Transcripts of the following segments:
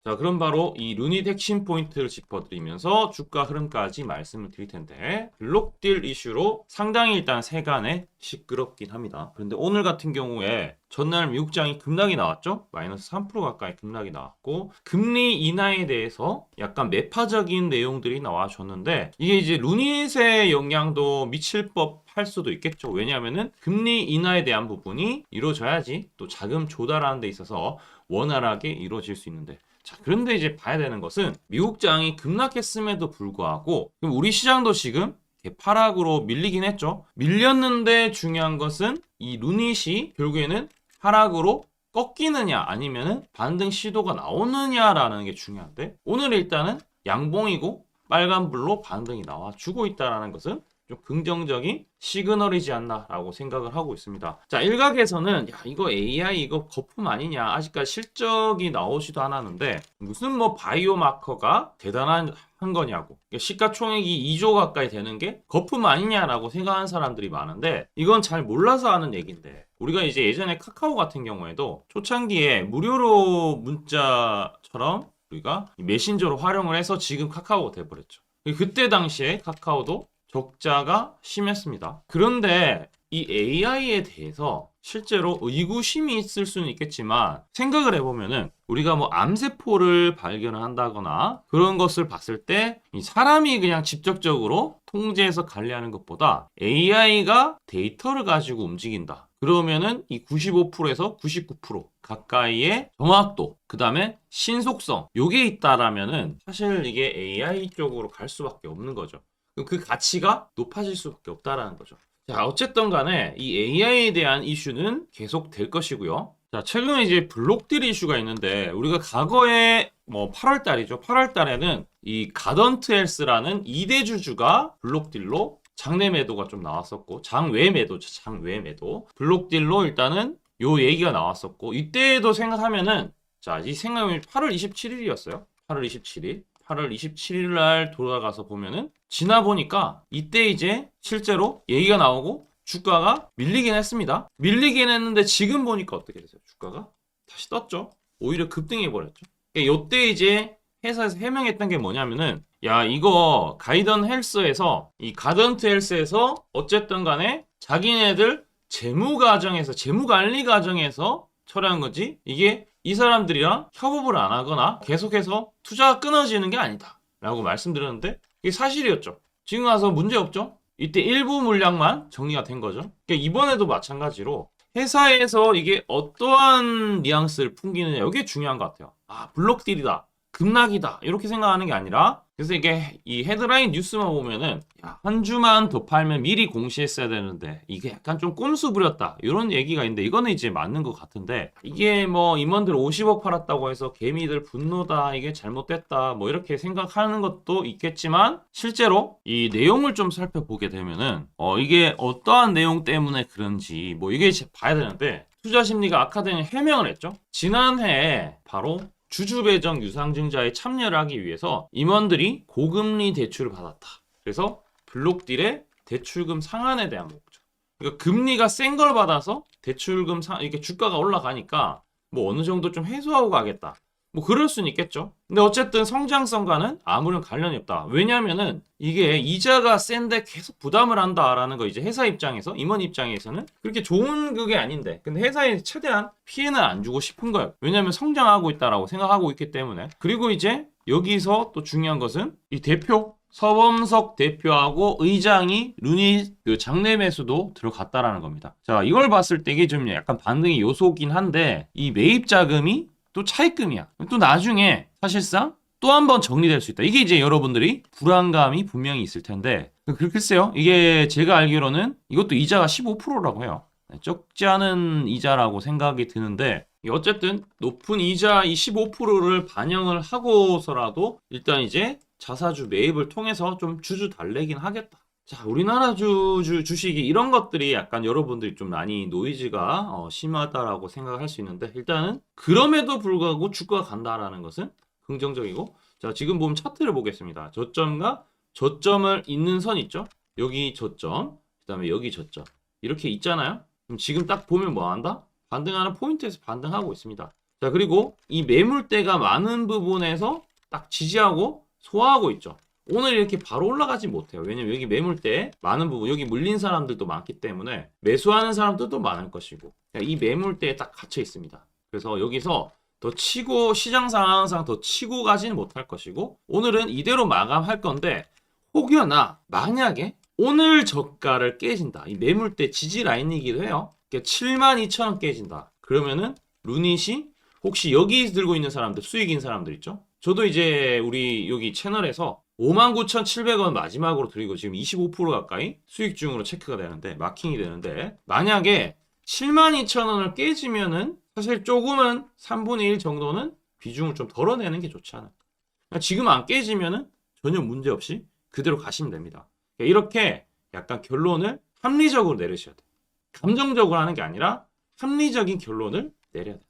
자, 그럼 바로 이 루닛 핵심 포인트를 짚어드리면서 주가 흐름까지 말씀을 드릴 텐데, 블록딜 이슈로 상당히 일단 세간에 시끄럽긴 합니다. 그런데 오늘 같은 경우에 전날 미국장이 급락이 나왔죠? 마이너스 3% 가까이 급락이 나왔고, 금리 인하에 대해서 약간 매파적인 내용들이 나와줬는데, 이게 이제 루닛의 영향도 미칠 법할 수도 있겠죠. 왜냐하면은 금리 인하에 대한 부분이 이루어져야지 또 자금 조달하는 데 있어서 원활하게 이루어질 수 있는데, 자, 그런데 이제 봐야 되는 것은 미국장이 급락했음에도 불구하고 그럼 우리 시장도 지금 하락으로 밀리긴 했죠. 밀렸는데 중요한 것은 이 루닛이 결국에는 하락으로 꺾이느냐 아니면은 반등 시도가 나오느냐라는 게 중요한데, 오늘 일단은 양봉이고 빨간불로 반등이 나와주고 있다는 것은 좀 긍정적인 시그널이지 않나라고 생각을 하고 있습니다. 자, 일각에서는 야, 이거 AI 이거 거품 아니냐, 아직까지 실적이 나오지도 않았는데 무슨 뭐 바이오 마커가 대단한 거냐고, 시가총액이 2조 가까이 되는 게 거품 아니냐라고 생각하는 사람들이 많은데, 이건 잘 몰라서 하는 얘기인데, 우리가 이제 예전에 카카오 같은 경우에도 초창기에 무료로 문자처럼 우리가 메신저로 활용을 해서 지금 카카오가 돼버렸죠. 그때 당시에 카카오도 적자가 심했습니다. 그런데 이 AI에 대해서 실제로 의구심이 있을 수는 있겠지만, 생각을 해보면은 우리가 뭐 암세포를 발견을 한다거나 그런 것을 봤을 때 이 사람이 그냥 직접적으로 통제해서 관리하는 것보다 AI가 데이터를 가지고 움직인다. 그러면은 이 95%에서 99% 가까이의 정확도, 그 다음에 신속성, 요게 있다라면은 사실 이게 AI 쪽으로 갈 수밖에 없는 거죠. 그 가치가 높아질 수밖에 없다라는 거죠. 자, 어쨌든 간에 이 AI에 대한 이슈는 계속 될 것이고요. 자, 최근에 이제 블록딜 이슈가 있는데, 우리가 과거에 뭐 8월 달이죠. 8월 달에는 이 가던트 헬스라는 2대 주주가 블록딜로 장내 매도가 좀 나왔었고, 장외 매도죠. 장외 매도. 블록딜로 일단은 요 얘기가 나왔었고, 이때도 생각하면은, 자, 이 생각이 8월 27일이었어요. 8월 27일. 8월 27일 날 돌아가서 보면은 지나 보니까 이때 이제 실제로 얘기가 나오고 주가가 밀리긴 했습니다. 밀리긴 했는데 지금 보니까 어떻게 됐어요? 주가가 다시 떴죠. 오히려 급등해 버렸죠. 이때 이제 회사에서 해명했던 게 뭐냐면은, 야, 이거 가이던 헬스에서, 이 가던트 헬스에서 어쨌든 간에 자기네들 재무 과정에서, 재무 관리 과정에서 처리한 거지, 이게 이 사람들이랑 협업을 안 하거나 계속해서 투자가 끊어지는 게 아니다 라고 말씀드렸는데, 이게 사실이었죠. 지금 와서 문제 없죠. 이때 일부 물량만 정리가 된 거죠. 그러니까 이번에도 마찬가지로 회사에서 이게 어떠한 뉘앙스를 풍기느냐, 이게 중요한 것 같아요. 아, 블록딜이다, 급락이다, 이렇게 생각하는 게 아니라, 그래서 이게 이 헤드라인 뉴스만 보면은, 야, 한 주만 더 팔면 미리 공시했어야 되는데 이게 약간 좀 꼼수 부렸다, 이런 얘기가 있는데, 이거는 이제 맞는 것 같은데, 이게 뭐 임원들 50억 팔았다고 해서 개미들 분노다, 이게 잘못됐다, 뭐 이렇게 생각하는 것도 있겠지만, 실제로 이 내용을 좀 살펴보게 되면은 이게 어떠한 내용 때문에 그런지 뭐 이게 봐야 되는데, 투자심리가 아카데미 해명을 했죠. 지난해 바로 주주 배정 유상증자에 참여를 하기 위해서 임원들이 고금리 대출을 받았다. 그래서 블록딜의 대출금 상한에 대한 목적. 그러니까 금리가 센 걸 받아서 대출금 이렇게 주가가 올라가니까 뭐 어느 정도 좀 해소하고 가겠다, 뭐 그럴 수는 있겠죠. 근데 어쨌든 성장성과는 아무런 관련이 없다. 왜냐면은 이게 이자가 센데 계속 부담을 한다라는 거, 이제 회사 입장에서, 임원 입장에서는 그렇게 좋은 그게 아닌데, 근데 회사에 최대한 피해는 안 주고 싶은 거예요. 왜냐면 성장하고 있다라고 생각하고 있기 때문에. 그리고 이제 여기서 또 중요한 것은 이 대표 서범석 대표하고 의장이 루닛 그 장내 매수도 들어갔다라는 겁니다. 자, 이걸 봤을 때 이게 좀 약간 반등의 요소긴 한데, 이 매입 자금이 또 차입금이야. 또 나중에 사실상 또 한 번 정리될 수 있다. 이게 이제 여러분들이 불안감이 분명히 있을 텐데, 글쎄요, 이게 제가 알기로는 이것도 이자가 15%라고 해요. 적지 않은 이자라고 생각이 드는데, 어쨌든 높은 이자 이 15%를 반영을 하고서라도 일단 이제 자사주 매입을 통해서 좀 주주 달래긴 하겠다. 자, 우리나라 주식이 이런 것들이 약간 여러분들이 좀 많이 노이즈가 심하다라고 생각할 수 있는데, 일단은 그럼에도 불구하고 주가가 간다라는 것은 긍정적이고, 자, 지금 보면 차트를 보겠습니다. 저점과 저점을 잇는 선 있죠? 여기 저점, 그 다음에 여기 저점, 이렇게 있잖아요. 그럼 지금 딱 보면 뭐 한다? 반등하는 포인트에서 반등하고 있습니다. 자, 그리고 이 매물대가 많은 부분에서 딱 지지하고 소화하고 있죠. 오늘 이렇게 바로 올라가지 못해요. 왜냐면 여기 매물대 많은 부분, 여기 물린 사람들도 많기 때문에 매수하는 사람들도 많을 것이고, 이 매물대에 딱 갇혀 있습니다. 그래서 여기서 더 치고, 시장 상황상 더 치고 가지는 못할 것이고, 오늘은 이대로 마감할 건데, 혹여나 만약에 오늘 저가를 깨진다. 이 매물대 지지 라인이기도 해요. 72,000원 깨진다. 그러면은 루닛이 혹시 여기 들고 있는 사람들, 수익인 사람들 있죠? 저도 이제 우리 여기 채널에서 59,700원 마지막으로 드리고 지금 25% 가까이 수익 중으로 체크가 되는데, 마킹이 되는데, 만약에 72,000원을 깨지면은 사실 조금은 3분의 1 정도는 비중을 좀 덜어내는 게 좋지 않을까. 지금 안 깨지면은 전혀 문제 없이 그대로 가시면 됩니다. 이렇게 약간 결론을 합리적으로 내리셔야 돼요. 감정적으로 하는 게 아니라 합리적인 결론을 내려야 됩니다.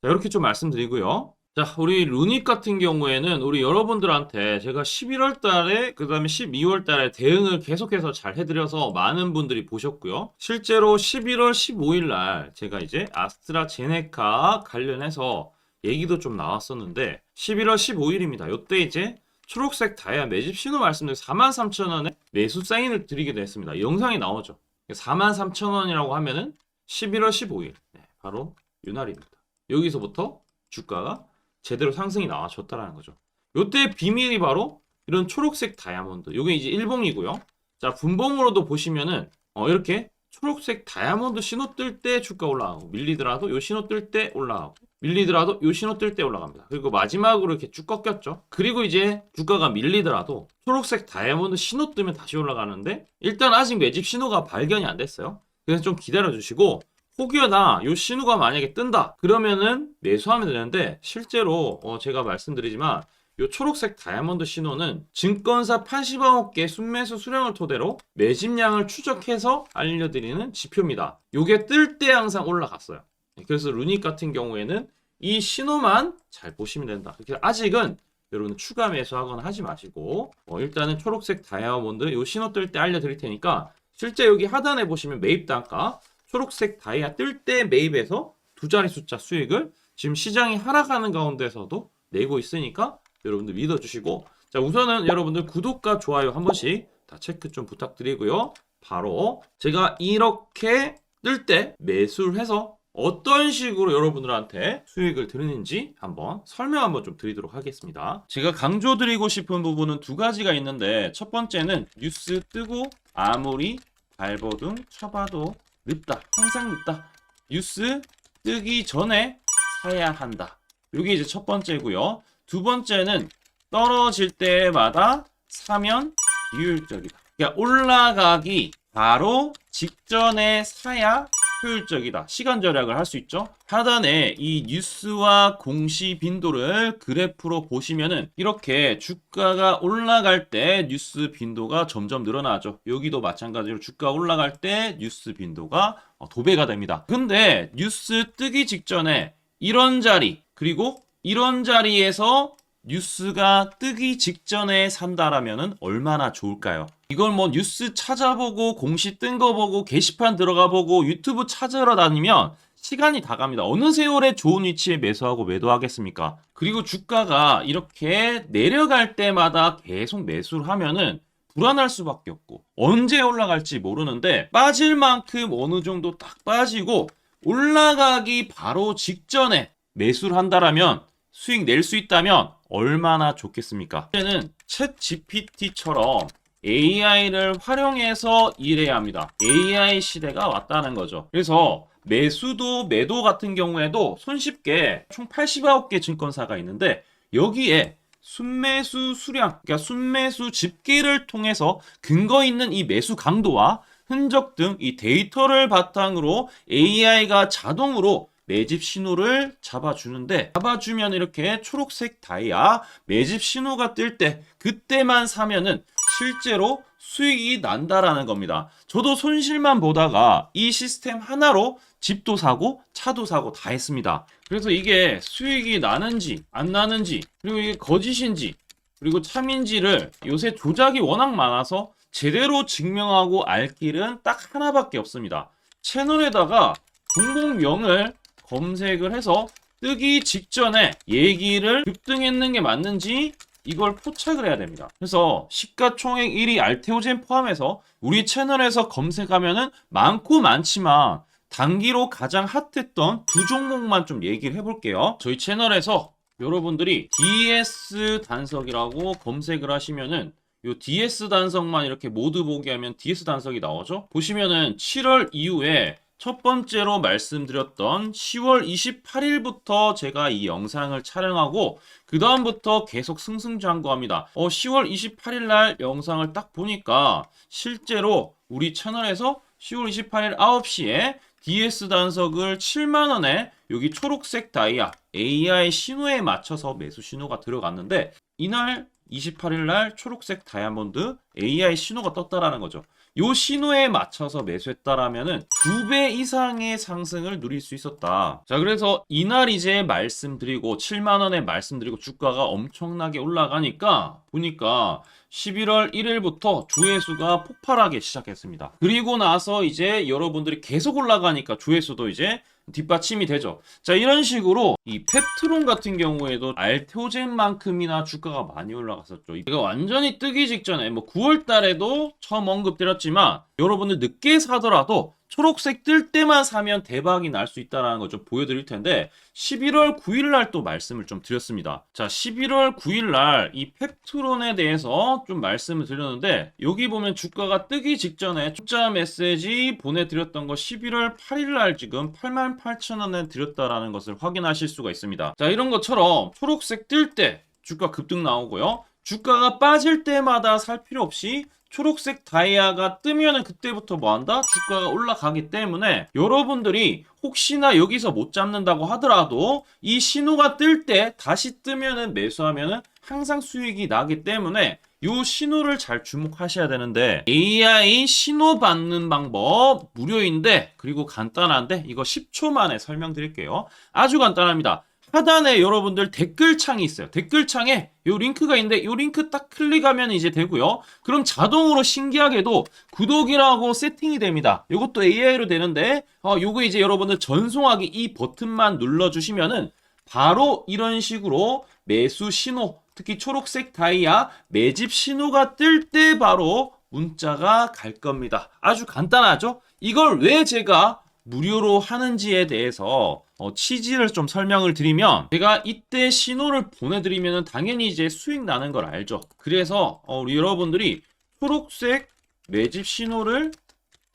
자, 이렇게 좀 말씀드리고요. 자, 우리 루닛 같은 경우에는 우리 여러분들한테 제가 11월 달에, 그 다음에 12월 달에 대응을 계속해서 잘 해드려서 많은 분들이 보셨고요. 실제로 11월 15일 날 제가 이제 아스트라제네카 관련해서 얘기도 좀 나왔었는데, 11월 15일입니다. 요때 이제 초록색 다이아 매집 신호 말씀드린 43,000원에 매수 사인을 드리기도 했습니다. 영상이 나오죠. 43,000원이라고 하면은 11월 15일. 네, 바로 이날입니다. 여기서부터 주가가 제대로 상승이 나와줬다라는 거죠. 요때 비밀이 바로 이런 초록색 다이아몬드. 요게 이제 일봉이고요. 자, 분봉으로도 보시면은 이렇게 초록색 다이아몬드 신호 뜰 때 주가 올라가고, 밀리더라도 요 신호 뜰 때 올라가고, 밀리더라도 요 신호 뜰 때 올라갑니다. 그리고 마지막으로 이렇게 쭉 꺾였죠. 그리고 이제 주가가 밀리더라도 초록색 다이아몬드 신호 뜨면 다시 올라가는데, 일단 아직 매집 신호가 발견이 안 됐어요. 그래서 좀 기다려 주시고, 혹여나 요 신호가 만약에 뜬다 그러면은 매수하면 되는데, 실제로 제가 말씀드리지만 요 초록색 다이아몬드 신호는 증권사 80억 개 순매수 수량을 토대로 매집량을 추적해서 알려드리는 지표입니다. 요게 뜰 때 항상 올라갔어요. 그래서 루닛 같은 경우에는 이 신호만 잘 보시면 된다. 그래서 아직은 여러분 추가 매수하거나 하지 마시고, 일단은 초록색 다이아몬드 요 신호 뜰 때 알려드릴 테니까, 실제 여기 하단에 보시면 매입 단가 초록색 다이아 뜰 때 매입해서 두 자리 숫자 수익을 지금 시장이 하락하는 가운데서도 내고 있으니까 여러분들 믿어주시고, 자, 우선은 여러분들 구독과 좋아요 한 번씩 다 체크 좀 부탁드리고요. 바로 제가 이렇게 뜰 때 매수를 해서 어떤 식으로 여러분들한테 수익을 드리는지 한번 설명 한번 좀 드리도록 하겠습니다. 제가 강조드리고 싶은 부분은 두 가지가 있는데, 첫 번째는 뉴스 뜨고 아무리 발버둥 쳐봐도 늦다. 항상 늦다. 뉴스 뜨기 전에 사야 한다. 이게 이제 첫 번째고요. 두 번째는 떨어질 때마다 사면 비효율적이다. 그러니까 올라가기 바로 직전에 사야 효율적이다. 시간 절약을 할 수 있죠. 하단에 이 뉴스와 공시 빈도를 그래프로 보시면은 이렇게 주가가 올라갈 때 뉴스 빈도가 점점 늘어나죠. 여기도 마찬가지로 주가 올라갈 때 뉴스 빈도가 도배가 됩니다. 근데 뉴스 뜨기 직전에 이런 자리, 그리고 이런 자리에서 뉴스가 뜨기 직전에 산다라면은 얼마나 좋을까요? 이걸 뭐 뉴스 찾아보고 공시 뜬 거 보고 게시판 들어가 보고 유튜브 찾으러 다니면 시간이 다 갑니다. 어느 세월에 좋은 위치에 매수하고 매도하겠습니까? 그리고 주가가 이렇게 내려갈 때마다 계속 매수를 하면은 불안할 수밖에 없고, 언제 올라갈지 모르는데 빠질 만큼 어느 정도 딱 빠지고 올라가기 바로 직전에 매수를 한다라면, 수익 낼 수 있다면 얼마나 좋겠습니까? 이제는 챗 GPT처럼 AI를 활용해서 일해야 합니다. AI 시대가 왔다는 거죠. 그래서 매수도 매도 같은 경우에도 손쉽게 총 89개 증권사가 있는데, 여기에 순매수 수량, 그러니까 순매수 집계를 통해서 근거 있는 이 매수 강도와 흔적 등 이 데이터를 바탕으로 AI가 자동으로 매집 신호를 잡아주는데, 잡아주면 이렇게 초록색 다이아 매집 신호가 뜰 때 그때만 사면은 실제로 수익이 난다라는 겁니다. 저도 손실만 보다가 이 시스템 하나로 집도 사고 차도 사고 다 했습니다. 그래서 이게 수익이 나는지 안 나는지, 그리고 이게 거짓인지 그리고 참인지를 요새 조작이 워낙 많아서 제대로 증명하고 알 길은 딱 하나밖에 없습니다. 채널에다가 종목명을 검색을 해서 뜨기 직전에 얘기를 급등했는 게 맞는지 이걸 포착을 해야 됩니다. 그래서 시가총액 1위 알테오젠 포함해서 우리 채널에서 검색하면은 많고 많지만 단기로 가장 핫했던 두 종목만 좀 얘기를 해볼게요. 저희 채널에서 여러분들이 DS 단석이라고 검색을 하시면은 요 DS 단석만 이렇게 모두 보기 하면 DS 단석이 나오죠. 보시면은 7월 이후에 첫 번째로 말씀드렸던 10월 28일부터 제가 이 영상을 촬영하고 그 다음부터 계속 승승장구합니다. 10월 28일 날 영상을 딱 보니까 실제로 우리 채널에서 10월 28일 9시에 DS 단석을 7만원에 여기 초록색 다이아 AI 신호에 맞춰서 매수 신호가 들어갔는데 이날 28일 날 초록색 다이아몬드 AI 신호가 떴다라는 거죠. 요 신호에 맞춰서 매수했다라면은 2배 이상의 상승을 누릴 수 있었다. 자, 그래서 이날 이제 말씀드리고 7만원에 말씀드리고 주가가 엄청나게 올라가니까 보니까 11월 1일부터 조회수가 폭발하기 시작했습니다. 그리고 나서 이제 여러분들이 계속 올라가니까 조회수도 이제 뒷받침이 되죠. 자, 이런 식으로 이 펩트론 같은 경우에도 알테오젠만큼이나 주가가 많이 올라갔었죠. 이거 완전히 뜨기 직전에 뭐 9월 달에도 처음 언급드렸지만 여러분들 늦게 사더라도 초록색 뜰 때만 사면 대박이 날 수 있다는 걸 좀 보여드릴 텐데 11월 9일 날 또 말씀을 좀 드렸습니다. 자, 11월 9일 날 이 펩트론에 대해서 좀 말씀을 드렸는데 여기 보면 주가가 뜨기 직전에 투자 메시지 보내드렸던 거 11월 8일 날 지금 88,000원에 드렸다라는 것을 확인하실 수가 있습니다. 자, 이런 것처럼 초록색 뜰 때 주가 급등 나오고요. 주가가 빠질 때마다 살 필요 없이 초록색 다이아가 뜨면은 그때부터 뭐한다? 주가가 올라가기 때문에 여러분들이 혹시나 여기서 못 잡는다고 하더라도 이 신호가 뜰 때 다시 뜨면은 매수하면은 항상 수익이 나기 때문에 요 신호를 잘 주목하셔야 되는데 AI 신호 받는 방법 무료인데 그리고 간단한데 이거 10초 만에 설명드릴게요. 아주 간단합니다. 하단에 여러분들 댓글창이 있어요. 댓글창에 요 링크가 있는데 요 링크 딱 클릭하면 이제 되고요. 그럼 자동으로 신기하게도 구독이라고 세팅이 됩니다. 요것도 AI로 되는데 요거 이제 여러분들 전송하기 이 버튼만 눌러주시면은 바로 이런 식으로 매수 신호, 특히 초록색 다이아 매집 신호가 뜰 때 바로 문자가 갈 겁니다. 아주 간단하죠? 이걸 왜 제가 무료로 하는지에 대해서 취지를 좀 설명을 드리면 제가 이때 신호를 보내드리면 당연히 이제 수익 나는 걸 알죠. 그래서 우리 여러분들이 초록색 매집 신호를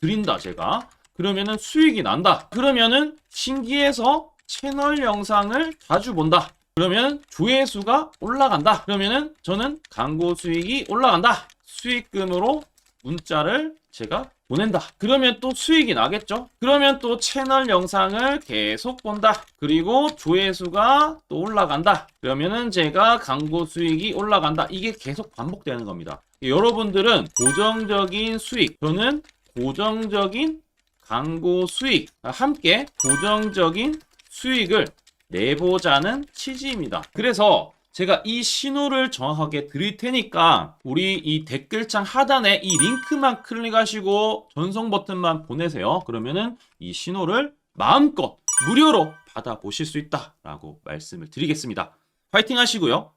드린다 제가 그러면은 수익이 난다. 그러면은 신기해서 채널 영상을 자주 본다. 그러면 조회수가 올라간다. 그러면은 저는 광고 수익이 올라간다. 수익금으로 문자를 제가 보낸다. 그러면 또 수익이 나겠죠? 그러면 또 채널 영상을 계속 본다. 그리고 조회수가 또 올라간다. 그러면은 제가 광고 수익이 올라간다. 이게 계속 반복되는 겁니다. 여러분들은 고정적인 수익, 저는 고정적인 광고 수익, 함께 고정적인 수익을 내보자는 취지입니다. 그래서 제가 이 신호를 정확하게 드릴 테니까 우리 이 댓글창 하단에 이 링크만 클릭하시고 전송 버튼만 보내세요. 그러면은 이 신호를 마음껏 무료로 받아보실 수 있다라고 말씀을 드리겠습니다. 파이팅 하시고요.